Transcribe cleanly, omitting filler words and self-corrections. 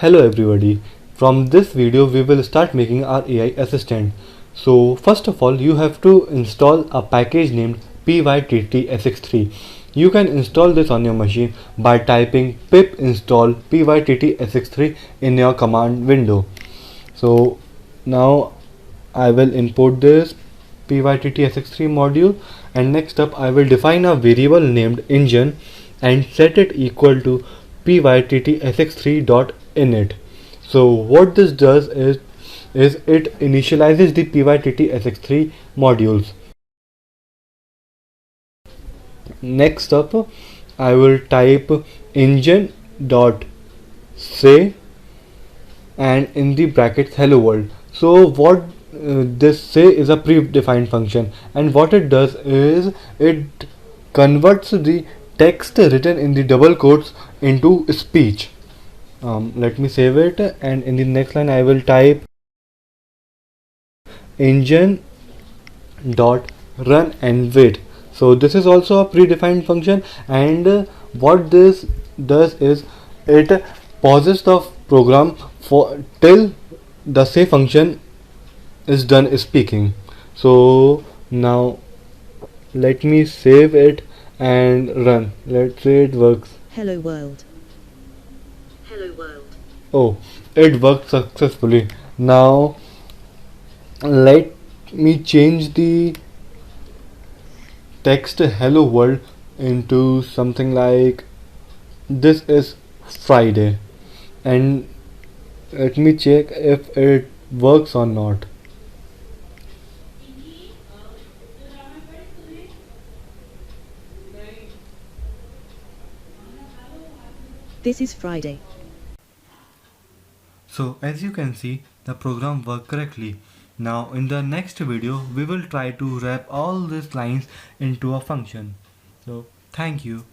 Hello everybody. From this video we will start making our AI assistant. So first of all you have to install a package named pyttsx3. You can install this on your machine by typing pip install pyttsx3 in your command window. So now I will import this pyttsx3 module, and next up I will define a variable named engine and set it equal to pyttsx3.init. So what this does is it initializes the pyttsx3 modules. Next up I will type engine dot say and in the brackets hello world. So what this say is a predefined function, and what it does is it converts the text written in the double quotes into speech. Let me save it, and in the next line I will type engine dot run and wait. So this is also a predefined function, and what this does is it pauses the program for till the say function is done speaking. So now let me save it and run. Let's say it works. Hello world. Hello world. Oh, it worked successfully. Now let me change the text hello world into something like this is Friday, and let me check if it works or not. This is Friday. So as you can see, the program worked correctly. Now in the next video we will try to wrap all these lines into a function. So thank you.